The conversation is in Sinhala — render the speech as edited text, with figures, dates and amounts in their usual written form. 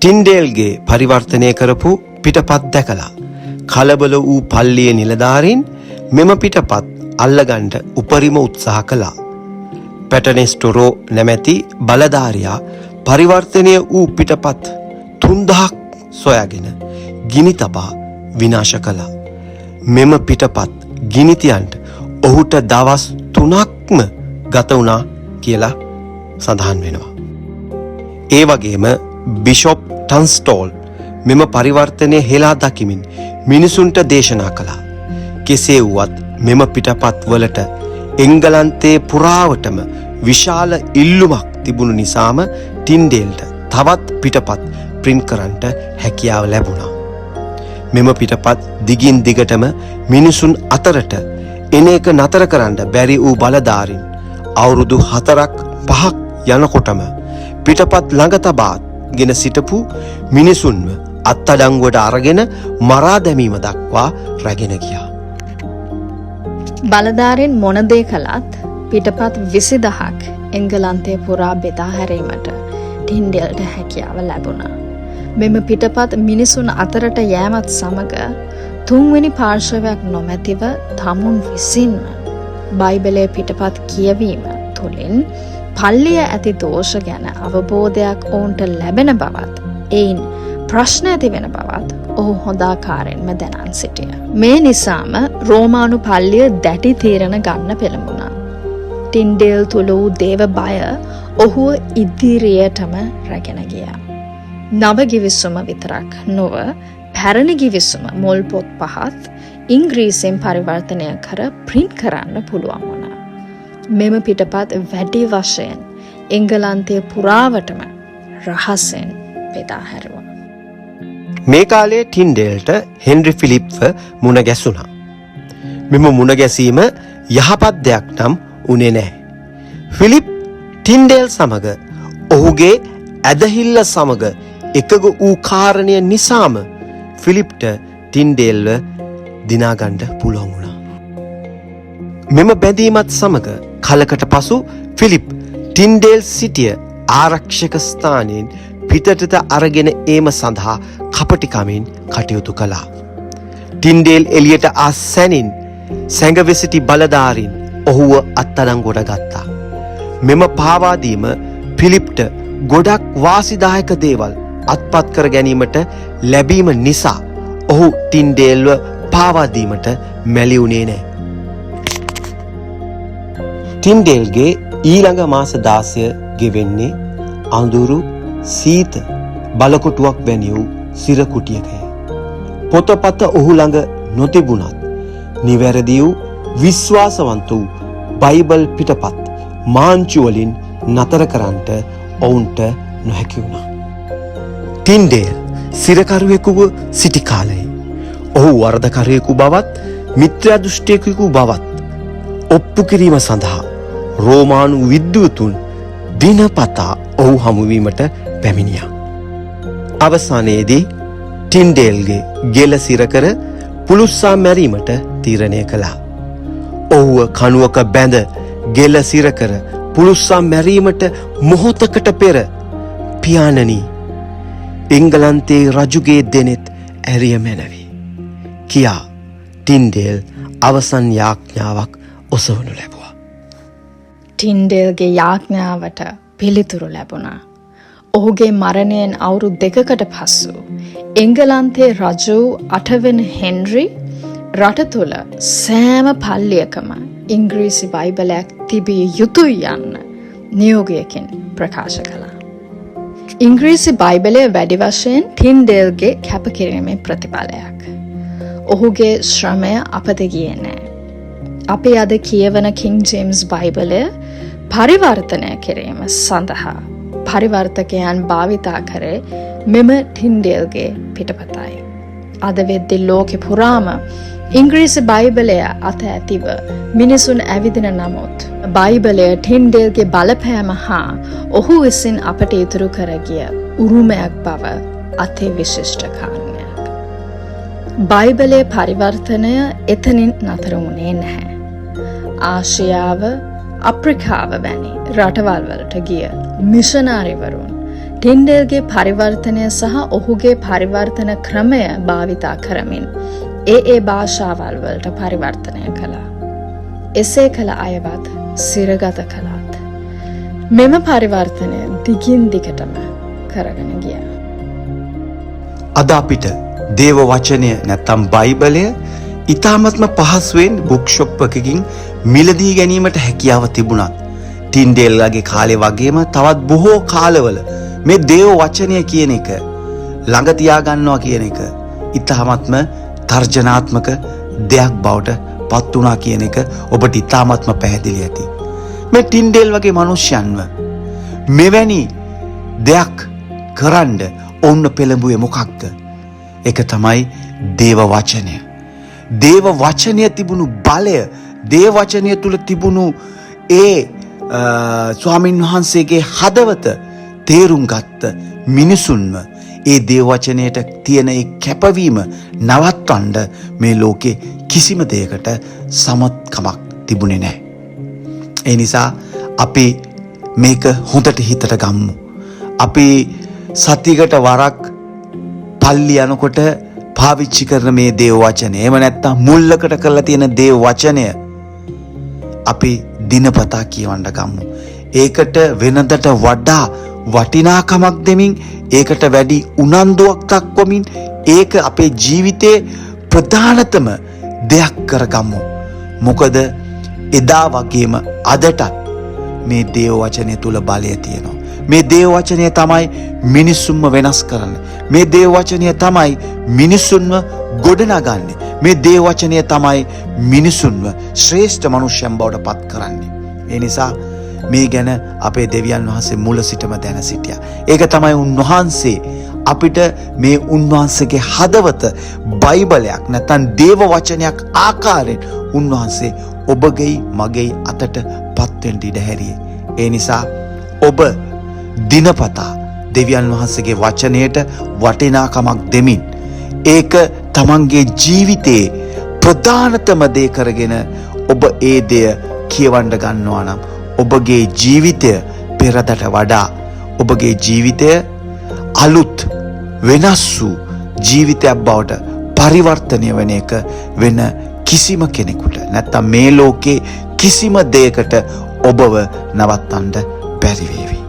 ටින්ඩේල්ගේ පරිවර්තනය කරපු පිටපත් දැකලා කලබල වූ පල්ලිය නිලධාරීන් මෙම පිටපත් අල්ලගන්න උපරිම උත්සාහ කළා. පැටනෙස්ටොරෝ නැමැති බලධාරියා පරිවර්තනය වූ පිටපත් 3000ක් සොයාගෙන ගිනි තබා විනාශ කළා. මෙම පිටපත් ගිනිතියන්ට ඔහුට දවස් 3ක්ම ගත වුණා කියලා සඳහන් වෙනවා. ඒ වගේම බිෂොප් ටන්ස්ටෝල් මෙම පරිවර්තනය හෙලා දකිමින් මිනිසුන්ට දේශනා කළා. කෙසේ වුවත් මෙම පිටපත් වලට එංගලන්තයේ පුරාවටම විශාල ඉල්ලුමක් තිබුණු නිසාම ටින්ඩේල්ට තවත් පිටපත් ප්‍රින්ට් කරන්නට හැකියාව ලැබුණා. මෙම පිටපත් දිගින් දිගටම මිනිසුන් අතරට එන එක නතර කරන්න බැරි වූ බලධාරීන් අවුරුදු 4ක් 5ක් යනකොටම පිටපත් ළඟ තබාගෙන සිටපු මිනිසුන්ව අත්අඩංගුවට අරගෙන මරා දැමීම දක්වා රැගෙන ගියා. බලධාරීන් මොන දේ කළත් පිටපත් 20000ක් එංගලන්තයේ පුරා බෙදා හැරීමට ටින්ඩේල්ට හැකියාව ලැබුණා. මෙම පිටපත් මිනිසුන් අතරට යෑමත් සමග තුන්වෙනි පාර්ශවයක් නොමැතිව තමුන් විසින්ම බයිබලයේ පිටපත් කියවීම තුළින් පල්ලිය ඇති දෝෂ ගැන අවබෝධයක් ඔවුන්ට ලැබෙන බවත් එයින් ප්‍රශ්න ඇති වෙන බවත් ඔහු හොඳාකාරයෙන්ම දැනන් සිටිය. මේ නිසාම රෝමානු පල්ලිය දැඩි තීරණ ගන්න පෙළඹුණා. ටින්ඩේල් තුළ වූ දේව බය ඔහුව ඉදිරියටම රැගෙන ගියා. නව ගිවිසුම විතරක් නොව පැරණි ගිවිසුම මුල් පොත් 5ත් ඉංග්‍රීසියෙන් පරිවර්තනය කර ප්‍රින්ට් කරන්න පුළුවන් වුණා. මෙම පිටපත් වැඩි වශයෙන් එංගලන්තයේ පුරාවටම රහසෙන් බෙදා හැරුවා. මේ කාලයේ ටින්ඩේල්ට හෙන්රි ෆිලිප්ව මුණ ගැසුණා. මෙම මුණ ගැසීම යහපත් දෙයක් නම් උනේ නැහැ. ෆිලිප් ටින්ඩේල් සමග ඔහුගේ ඇදහිල්ල සමග එකග වූ කාරණය නිසාම ෆිලිප්ට ටින්ඩේල්ව දිනාගන්න පුළුවන් වුණා. මෙම බැඳීමත් සමග කලකට පසු ෆිලිප් ටින්ඩේල් සිටිය ආරක්ෂක ස්ථානයෙන් පිටතට අරගෙන ඒම සඳහා කපටිකමින් කටයුතු කළා. ටින්ඩේල් එළියට ආ සැනින් සැඟවී සිටි බලධාරීන් ඔහුව අත්අඩංගුවට ගත්තා. මෙම පාවාදීම ෆිලිප්ට ගොඩක් වාසිදායක දේවල් අත්පත් කර ගැනීමට ලැබීම නිසා ඔහු ටින්ඩේල්ව පාවාදීමට මැලි වුණේ නැහැ. ටින්ඩේල්ගේ ඊළඟ මාස 16 ගෙවෙන්නේ අඳුරු සීත බලකොටුවක් වැනි වූ සිරකුටියකය. පොතපත ඔහු ළඟ නොතිබුණත් නිවැරදි වූ විශ්වාසවන්ත වූ බයිබල් පිටපත් මාංචු වලින් නතර කරන්නට ඔවුන්ට නොහැකි වුණා. ටින්ඩේල් සිරකරුවෙකුව සිටි කාලයේ ඔහු වරදකරුවෙකු බවත් මිත්‍යා දෘෂ්ටිකයෙකු බවත් ඔප්පු කිරීම සඳහා රෝමානු විද්වතුන් දිනපතා ඔහු හමුවීමට පැමිණියා. අවසානයේදී ටින්ඩේල්ගේ ගෙල සිරකර පුළුස්සා මැරීමට තීරණය කළා. ඔහුව කණුවක බැඳ ගෙල සිරකර පුළුස්සා මැරීමට මොහොතකට පෙර පියාණනි එංගලන්තයේ රජුගේ දෙනෙත් ඇරිය මැනවි කියා ටින්ඩේල් අවසන් යාඥාවක් ඔසවනු ලැබුවා. ටින්ඩේල්ගේ යාඥාවට පිළිතුරු ලැබුණා. ඔහුගේ මරණයෙන් අවුරුදු 2කට පසු එංගලන්තයේ රජු 8 වෙනි හෙන්රි රට තුළ සෑම පල්ලියකම ඉංග්‍රීසි බයිබලයක් තිබිය යුතුයි යන්න නියෝගයකින් ප්‍රකාශ කළා. ඉංග්‍රීසි බයිබලය වැඩි වශයෙන් ටින්ඩේල්ගේ කැපකිරීමේ ප්‍රතිඵලයක්. ඔහුගේ ශ්‍රමය අපත ගියේ නෑ. අපි අද කියවන කිං ජේම්ස් බයිබලය පරිවර්තනය කිරීම සඳහා පරිවර්තකයන් භාවිතා කරේ මෙම ටින්ඩේල්ගේ පිටපතයි. අද වෙද්දි ලෝකෙ පුරාම ඉංග්‍රීසි බයිබලය අත ඇතිව මිනිසුන් ඇවිදින නමුත් බයිබලය ටින්ඩේල්ගේ බලපෑම හා ඔහු විසින් අපට ඉතුරු කර ගිය උරුමයක් බව අති විශිෂ්ට කාරණයක්. බයිබලයේ පරිවර්තනය එතනින් නතර වුණේ නැහැ. ආසියාව අප්‍රිකාව වැනි රටවල් වලට ගිය මිෂනාරිවරුන් ටින්ඩල්ගේ පරිවර්තනය සහ ඔහුගේ පරිවර්තන ක්‍රමය භාවිතා කරමින් ඒ භාෂාවල් වලට පරිවර්තනය කළා. එසේ කළ අයවත් සිරගත කළාත්. මෙම පරිවර්තනය දිගින් දිගටම කරගෙන ගියා. අද අපිට දේව වචනය නැත්තම් බයිබලය ඉතාමත්ම පහසුවෙන් බුක් ෂොප් එකකින් මිලදී ගැනීමට හැකියාව තිබුණත් ටින්ඩේල්ගේ කාලේ වගේම තවත් බොහෝ කාලවල මේ දේව වචනය කියන එක ළඟ තියාගන්නවා කියන එක ඉතාමත්ම තර්ජනාත්මක දෙයක් බවට පත් වුණා කියන එක ඔබට ඉතාමත්ම පැහැදිලි ඇති. මේ ටින්ඩේල් වගේ මිනිස්යන්ව මෙවැනි දෙයක් කරන්න ඔවුන් පෙළඹුවේ මොකක්ද? ඒක තමයි දේව වචනය. දේව වචනය තිබුණු බලය, දේව වචනය තුල තිබුණු ඒ ස්වාමින් වහන්සේගේ හදවත තේරුම් ගත්ත මිනිසුන්ව ඒ දේව වචනයට තියෙන ඒ කැපවීම නවත්වන්න මේ ලෝකේ කිසිම දෙයකට සමත්කමක් තිබුණේ නැහැ. ඒ නිසා අපි මේක හොඳට හිතට ගම්මු. අපි සතියකට වරක් පල්ලි යනකොට පාවිච්චි කරන මේ දේව වචනය, එහෙම නැත්නම් මුල්ලකට කරලා තියෙන දේව වචනය අපි දිනපතා කියවන්න ගමු. ඒකට වෙනදට වඩා වටිනාකමක් දෙමින්, ඒකට වැඩි උනන්දුවක් දක්වමින්, ඒක අපේ ජීවිතයේ ප්‍රධානතම දෙයක් කරගමු. මොකද එදා වගේම අදටත් මේ දේව වචනය තුල බලය තියෙනවා. මේ දේව වචනය තමයි මිනිස්සුන්ව වෙනස් කරන්නේ. මේ දේව වචනය තමයි මිනිස්සුන්ව ගොඩනගන්නේ. මේ දේව වචනය තමයි මිනිස්සුන්ව ශ්‍රේෂ්ඨ මනුෂ්‍යයන් බවට පත් කරන්නේ. ඒ නිසා මේ ගැන අපේ දෙවියන් වහන්සේ මුල සිටම දැන සිටියා. ඒක තමයි උන්වහන්සේ අපිට මේ උන්වහන්සේගේ හදවත බයිබලයක් නැත්නම් දේව වචනයක් ආකාරයෙන් උන්වහන්සේ ඔබගේ මගේ අතට පත් වෙන්න ඉඩ හැරියේ. ඒ නිසා ඔබ දිනපතා දෙවියන් වහන්සේගේ වචනයට වටිනාකමක් දෙමින් ඒක තමන්ගේ ජීවිතයේ ප්‍රධානතම දේ කරගෙන ඔබ ඒ දෙය කියවන්න ගන්නවා නම් ඔබගේ ජීවිතය පෙරදට වඩා ඔබගේ ජීවිතය අලුත් වෙනස් වූ ජීවිතයක් බවට පරිවර්තනය වෙන එක වෙන කිසිම කෙනෙකුට නැත්තම් මේ ලෝකේ කිසිම දෙයකට ඔබව නවත්තන්න බැරි වේවි.